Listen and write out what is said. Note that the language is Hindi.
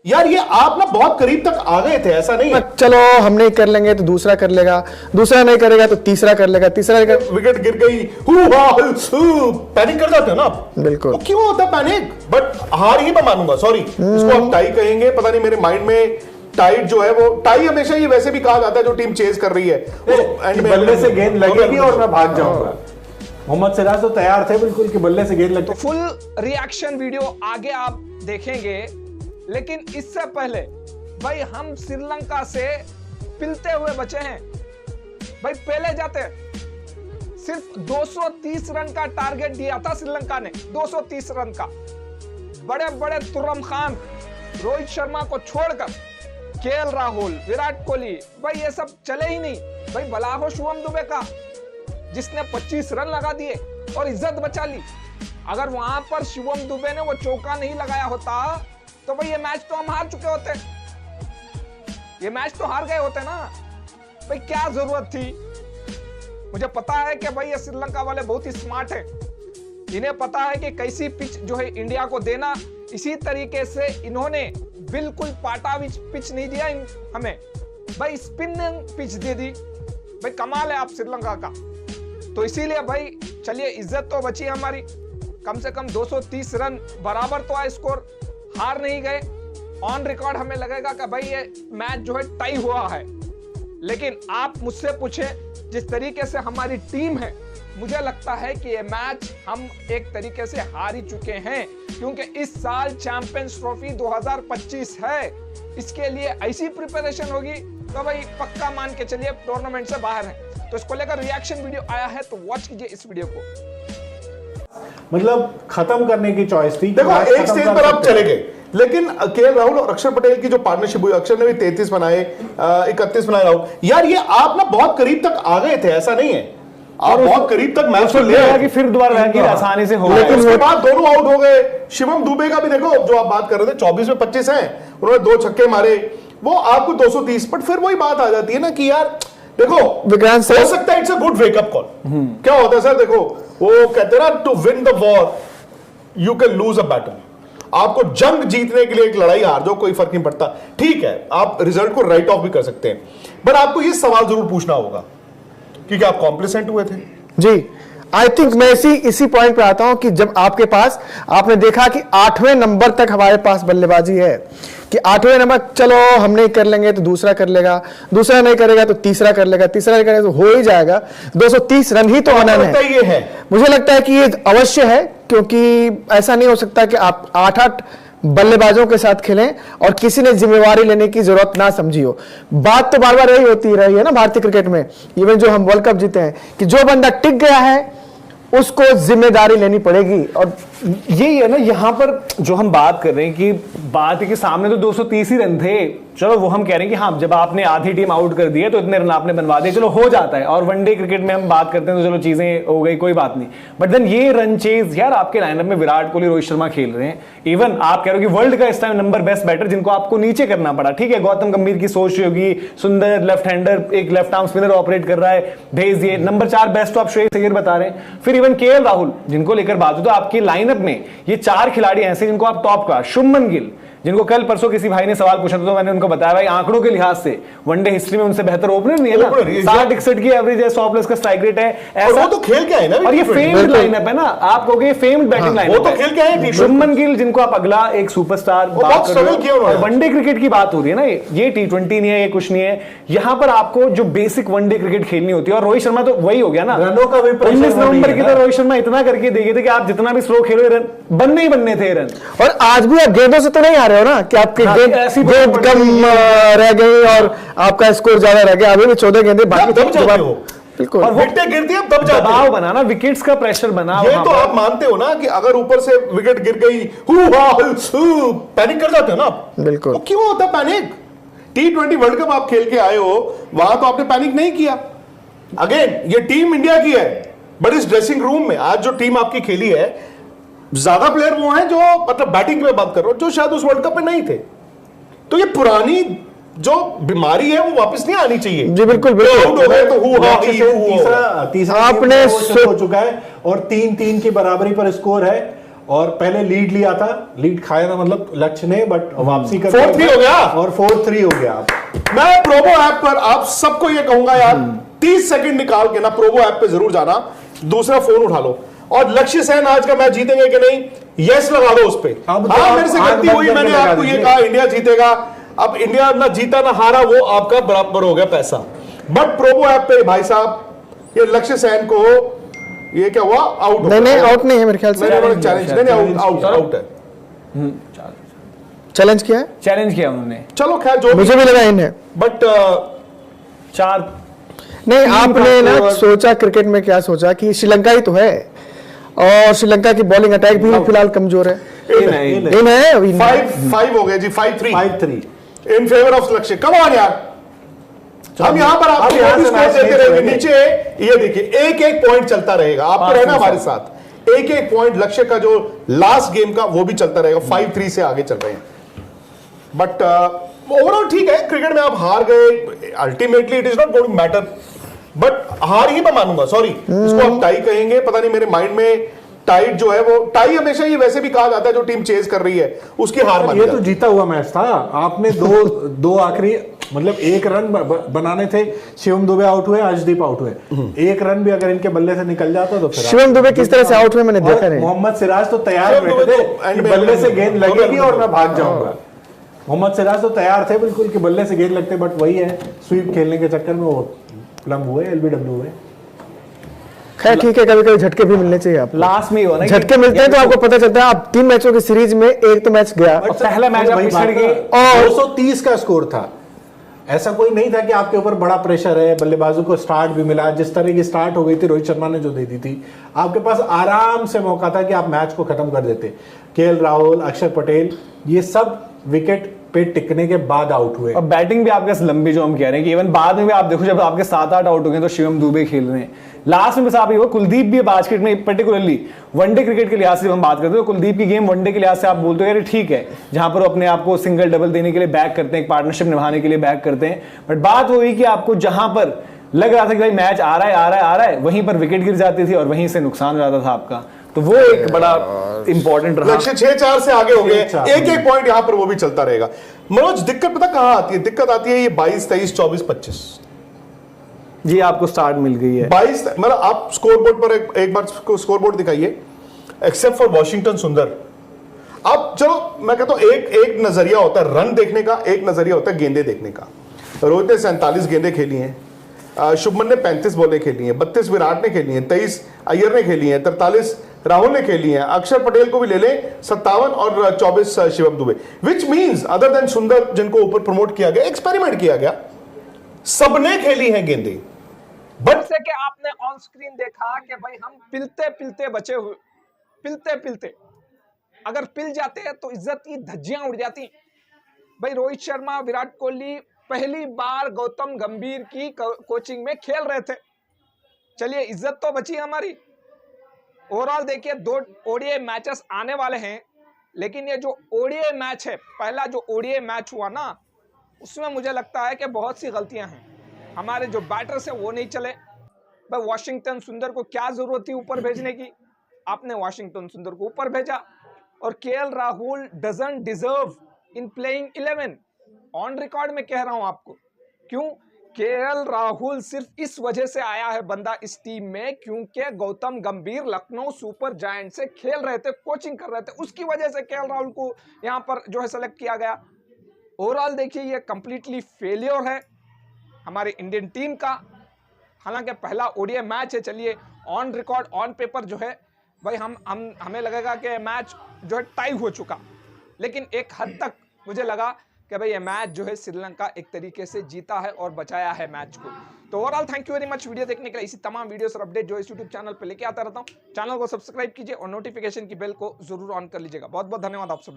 यार ये आप ना बहुत करीब तक आ गए थे, ऐसा नहीं है। चलो हम नहीं कर लेंगे तो दूसरा कर लेगा, दूसरा नहीं करेगा तो तीसरा कर लेगा, तीसरा विकेट गिर गई, पैनिक कर जाते हो ना आप। बिल्कुल। तो क्यों होता है पैनिक? बट हार ही मैं मानूंगा, सॉरी इसको आप टाई कहेंगे, पता नहीं मेरे माइंड में टाइट जो है वो टाई हमेशा ही वैसे भी कहा जाता है जो टीम चेज कर रही है, एंड में बल्ले से गेंद लगेगी और मैं भाग जाऊंगा। मोहम्मद सिराज तो तैयार थे बिल्कुल कि बल्ले से गेंद लगे। तो फुल रिएक्शन वीडियो आगे आप देखेंगे, लेकिन इससे पहले भाई हम श्रीलंका से पिलते हुए बचे हैं। भाई पहले जाते सिर्फ 230 रन का टारगेट दिया था श्रीलंका ने, 230 रन का। बड़े बड़े तुर्रम खान, रोहित शर्मा को छोड़कर केएल राहुल, विराट कोहली, भाई ये सब चले ही नहीं। भाई भला हो शुभम दुबे का, जिसने 25 रन लगा दिए और इज्जत बचा ली। अगर वहां पर शुभम दुबे ने वो चौका नहीं लगाया होता तो भाई ये मैच तो हम हार चुके होते, ये मैच तो हार गए होते ना। भाई क्या जरूरत थी? मुझे पता है कि भाई ये श्रीलंका वाले बहुत ही स्मार्ट हैं, इन्हें पता है कि कैसी पिच जो है इंडिया को देना। इसी तरीके से इन्होंने बिल्कुल पाटा पिच नहीं दिया हमें, भाई स्पिनिंग पिच दे दी। भाई कमाल है आप श्रीलंका का। तो इसीलिए भाई चलिए इज्जत तो बची हमारी, कम से कम 230 रन बराबर तो आए स्कोर, हार नहीं गए। ऑन रिकॉर्ड हमें लगेगा कि भाई ये मैच जो है टाई हुआ है, लेकिन आप मुझसे पूछें जिस तरीके से हमारी टीम है, मुझे लगता है कि ये मैच हम एक तरीके से हार ही चुके हैं, क्योंकि इस साल चैंपियंस ट्रॉफी 2025 है। इसके लिए ऐसी प्रिपरेशन होगी तो भाई पक्का मान के चलिए टूर्नामेंट से बाहर है। तो इसको लेकर रिएक्शन वीडियो आया है, तो वॉच कीजिए इस वीडियो को। मतलब खत्म करने की चॉइस थी। देखो एक स्टेज पर आप चले गए, लेकिन केएल राहुल और अक्षर पटेल की जो पार्टनरशिप हुई, अक्षर ने भी 33 बनाए, 31 बनाए राहुल। यार ये आप ना बहुत करीब तक आ गए थे, ऐसा नहीं है, आप बहुत करीब तक मैच को ले आए कि फिर दोबारा रैंकिंग आसानी से हो गई। लेकिन उसके बाद दोनों आउट हो गए। शिवम दुबे का भी देखो, जो आप बात कर रहे थे 24 में 25 हैं, उन्होंने 2 छक्के मारे, वो आपको 230। बट फिर वही बात आ जाती है ना कि यार देखो विक्रांत हो सकता है it's a good wake up call. क्या होता है सर, देखो वो कहते हैं ना, to win the war you can lose a battle. आपको जंग जीतने के लिए एक लड़ाई हार जाओ, कोई फर्क नहीं पड़ता, ठीक है, आप रिजल्ट को राइट ऑफ भी कर सकते हैं। बट आपको ये सवाल जरूर पूछना होगा कि क्या आप कॉम्प्लिसेंट हुए थे? जी, आई थिंक मैं इसी पॉइंट पे आता हूं कि जब आपके पास, आपने देखा कि 8वें नंबर तक हमारे पास बल्लेबाजी है, कि 8वें नंबर चलो हम नहीं कर लेंगे तो दूसरा कर लेगा, दूसरा नहीं करेगा तो तीसरा कर लेगा, तीसरा नहीं करेगा तो हो ही जाएगा। 230 रन ही तो आना है। ये है, मुझे लगता है कि ये अवश्य है, क्योंकि ऐसा नहीं हो सकता कि आप 8-8 बल्लेबाजों के साथ खेलें और किसी ने जिम्मेवारी लेने की जरूरत ना समझी हो। बात तो बार बार यही होती रही है ना भारतीय क्रिकेट में, इवन जो हम वर्ल्ड कप जीते हैं, कि जो बंदा टिक गया है उसको जिम्मेदारी लेनी पड़ेगी। और यही है ना, यहां पर जो हम बात कर रहे हैं कि बात है कि सामने तो 230 ही रन थे, चलो वो हम कह रहे हैं कि हाँ जब आपने आधी टीम आउट कर दी है तो इतने रन आपने बनवा दिए, चलो हो जाता है। और वनडे क्रिकेट में हम बात करते हैं तो चलो चीजें हो गई, कोई बात नहीं। बट देन ये रन चेज, यार आपके लाइनअप में विराट कोहली, रोहित शर्मा खेल रहे हैं, इवन आप कह रहे हो कि वर्ल्ड का इस टाइम नंबर बेस्ट बैटर जिनको आपको नीचे करना पड़ा, ठीक है, गौतम गंभीर की सोच होगी, सुंदर लेफ्ट हैंडर, एक लेफ्ट आर्म स्पिनर ऑपरेट कर रहा है, भेज दिए। नंबर 4 बेस्ट तो आप श्रेयस अय्यर बता रहे हैं। फिर इवन केएल राहुल जिनको लेकर बात हो, तो आपकी लाइनअप में ये 4 खिलाड़ी ऐसे जिनको आप टॉप का, शुभमन गिल जिनको कल परसों किसी भाई ने सवाल पूछा तो मैंने उनको बताया भाई आंकड़ों के लिहाज से वनडे हिस्ट्री में उनसे बेहतर ओपनर नहीं है ना, 60-61 की एवरेज है, 100+ का स्ट्राइक रेट है, ऐसा वो तो खेल के आए ना, और ये फेम्ड लाइनअप है ना, आप कहोगे फेम्ड बैटिंग लाइनअप, वो तो खेल के आए। शुभमन गिल जिनको आप अगला एक सुपरस्टार बात कर रहे हो, और वनडे क्रिकेट की बात हो रही है ना, ये T20 नहीं है, ये कुछ नहीं है, यहां पर आपको जो बेसिक वनडे क्रिकेट खेलनी होती है। और रोहित शर्मा तो वही हो गया ना, रनों का 19 नवंबर की तरह रोहित शर्मा इतना करके देखे थे कि आप जितना भी स्लो खेलो रन बनने ही बनने थे रन। और आज भी आप गेंदों से तो नहीं आ रहे हो ना कि आपके गेंद कम रह गई और आपका स्कोर ज्यादा रह गया। अभी भी 14 गेंदें बाकी, बिल्कुल, और विकेट गिरती है तब दबाव बनाना, विकेट्स का प्रेशर बना। ये तो आप मानते हो ना कि अगर ऊपर से विकेट गिर गई पैनिक कर जाते हो ना आप। बिल्कुल। तो क्यों होता पैनिक? T20 वर्ल्ड कप आप खेल के आए हो, वहां तो आपने पैनिक नहीं किया। अगेन ये टीम इंडिया की है, बट इस ड्रेसिंग रूम में आज जो टीम आपकी खेली है, ज्यादा प्लेयर वो हैं जो, मतलब बैटिंग में बात कर रहा हूं, जो शायद उस वर्ल्ड कप में नहीं थे। तो ये पुरानी जो बीमारी है वो वापस नहीं आनी चाहिए। जी बिल्कुल बिल्कुल। आउट हो गए तो तीसरा आपने हो चुका है और 3-3 की बराबरी पर स्कोर है। और पहले लीड लिया था, लीड खाया था मतलब लक्ष्य ने, बट वापसी कर 4-3 हो गया और 4-3 हो गया। मैं प्रोबो ऐप पर आप सबको ये कहूंगा यार, 30 सेकंड निकाल के ना प्रोबो ऐप पे जरूर जाना, दूसरा फोन उठा लो और लक्ष्य सेन आज का मैच जीतेंगे कि नहीं यस लगा दो उस पे। अब तो हाँ आप मेरे से आग गलती बंद हुई, करके मैंने लगा आपको ये दीजिए। कहा इंडिया जीतेगा, अब इंडिया ना जीता ना हारा वो आपका बराबर हो गया पैसा। बट प्रोबो ऐप पे भाई साहब ये लक्ष्य सेन को ये क्या हुआ, आउट नहीं आउट नहीं है मेरे ख्याल से, चैलेंज नहीं आउट है, चैलेंज किया है, चैलेंज किया उन्होंने। चलो खैर जो मुझे भी लगा इन है। बट 4 नहीं आपने का ना स्कोर- सोचा क्रिकेट में क्या सोचा कि श्रीलंका ही तो है और श्रीलंका की बॉलिंग अटैक भी फिलहाल कमजोर है। इन है अभी इन है। 5 हो गए जी, 5-3 5-3 इन फेवर ऑफ लक्ष्य। कम ऑन यार, हम यहां पर आपको यहां भी से स्कोर मैच देते नहीं रहेंगे। चलेंगे। नीचे ये देखिए एक एक पॉइंट चलता रहेगा, आपको रहना हमारे साथ। एक एक पॉइंट लक्ष्य का जो लास्ट गेम का वो भी चलता रहेगा। 5-3 से आगे चल रहे हैं। बट ओवरऑल ठीक है, क्रिकेट में आप हार गए, ultimately it is not going matter, but हार ही मैं मानूंगा। सॉरी, इसको आप टाई कहेंगे, पता नहीं मेरे माइंड में टाई जो है वो टाई हमेशा ही वैसे भी कहा जाता है जो टीम चेज कर रही है उसकी हार मानी ये तो जाती है। जीता हुआ मैच था। आपने दो आखिरी मतलब एक रन बनाने थे, शिवम दुबे आउट हुए, अर्शदीप आउट हुए। एक रन भी अगर इनके बल्ले से निकल जाता तो फिर शिवम दुबे किस तरह से आउट हुए मैंने देखा और नहीं। मोहम्मद सिराज तो तैयार शिवम बैठे दुबे थे तो एंड कि में बल्ले से गेंद लगेगी और मैं भाग हाँ। जाऊंगा। मोहम्मद सिराज तो तैयार थे बिल्कुल कि बल्ले से गेंद लगते, बट वही है स्वीप खेलने के चक्कर में वो प्लम हुए, एलबीडब्ल्यू हुए। खैर ठीक है, कभी कभी झटके भी मिलने चाहिए आपको। लास्ट में ही हो ना, झटके मिलते हैं तो आपको पता चलता है। आप 3 मैचों की सीरीज में एक तो मैच गया बट पहला मैच आप पिछड़ गए और 230 का स्कोर था। ऐसा कोई नहीं था कि आपके ऊपर बड़ा प्रेशर है। बल्लेबाजों को स्टार्ट भी मिला, जिस तरह की स्टार्ट हो गई थी रोहित शर्मा ने जो दे दी थी, आपके पास आराम से मौका था कि आप मैच को खत्म कर देते। केएल राहुल, अक्षर पटेल, ये सब विकेट पे टिकने के बाद आउट हुए। और बैटिंग भी आपके लंबी, जो हम कह रहे हैं कि इवन बाद में भी आप देखो जब आपके 7-8 आउट हो गए तो शिवम दुबे खेल रहे हैं लास्ट में, बस आप ये वो कुलदीप भी आज क्रिकेट में पर्टिकुलरली वनडे क्रिकेट के लिहाज से हम बात करते हैं तो कुलदीप की गेम वनडे के लिहाज से आप बोलते हो यार ठीक है, जहां पर वो अपने आप को सिंगल डबल देने के लिए बैक करते हैं, एक पार्टनरशिप निभाने के लिए बैक करते हैं। बट बात वो हुई कि आपको जहां पर लग रहा था कि भाई मैच आ रहा है वहीं पर विकेट गिर जाती थी और वहीं से नुकसान हो जाता था आपका। तो वो एक बड़ा इंपॉर्टेंट रहा। लक्ष्य 6-4 से आगे हो गए, 6-4 एक एक पॉइंट यहां पर वो भी चलता रहेगा। मनोज दिक्कत पता कहां आती है? दिक्कत आती है ये 22, 23, 24, 25 जी आपको स्टार्ट मिल गई है। 22 मतलब आप स्कोर बोर्ड पर एक बार स्कोर बोर्ड दिखाइए, एक्सेप्ट फॉर वॉशिंगटन सुंदर। अब चलो मैं कहता हूं एक नजरिया होता है रन देखने का, एक नजरिया होता है गेंदे देखने का। रोहित ने 47 गेंदें खेली हैं, शुभमन ने 35 बॉलें खेली हैं, 32 विराट ने खेली हैं, 23 अय्यर ने खेली हैं, 43 राहुल ने खेली हैं, अक्षर पटेल को भी ले लें 57 और 24 Shivam Dubey. Which means other than सुंदर जिनको ऊपर प्रमोट किया गया, एक्सपेरिमेंट किया गया, सबने खेली हैं गेंदें। बट जैसे कि आपने ऑन स्क्रीन देखा कि भाई हम पिलते पिलते बचे हुए, पिलते अगर पिल जाते हैं तो इज्जत की धज्जियां उड़ जाती। भाई रोहित शर्मा, विराट कोहली पहली बार गौतम गंभीर की कोचिंग में खेल रहे थे। चलिए इज्जत तो बची हमारी। ओवरऑल देखिए 2 ओडीआई मैचेस आने वाले हैं, लेकिन ये जो ओडीआई मैच है, पहला जो ओडीआई मैच हुआ ना, उसमें मुझे लगता है कि बहुत सी गलतियां हैं। हमारे जो बैटर्स हैं वो नहीं चले। भाई वॉशिंगटन सुंदर को क्या जरूरत थी ऊपर भेजने की? आपने वॉशिंगटन सुंदर को ऊपर भेजा। और KL Rahul doesn't deserve in playing 11। On record में कह रहा हूं आपको। क्यों? केएल राहुल सिर्फ इस वजह से आया है बंदा इस टीम में क्योंकि गौतम गंभीर लखनऊ सुपर जायंट से खेल रहे थे, कोचिंग कर रहे थे, उसकी वजह से केएल राहुल को यहां पर जो है सेलेक्ट किया गया। ओवरऑल देखिए ये कंप्लीटली फेलियर है हमारे इंडियन टीम का। हालांकि पहला ओडीआई मैच है, चलिए ऑन रिकॉर्ड ऑन पेपर जो है भाई हमें लगेगा कि मैच जो है टाई हो चुका, लेकिन एक हद तक मुझे लगा कि भाई ये मैच जो है श्रीलंका एक तरीके से जीता है और बचाया है मैच को। तो overall thank you very much video देखने के लिए। इसी तमाम वीडियोस और अपडेट जो इस यूट्यूब चैनल पे लेके आता रहता हूँ। चैनल को सब्सक्राइब कीजिए और नोटिफिकेशन की बेल को जरूर ऑन कर लीजिएगा। बहुत बहुत धन्यवाद आप सब लोग।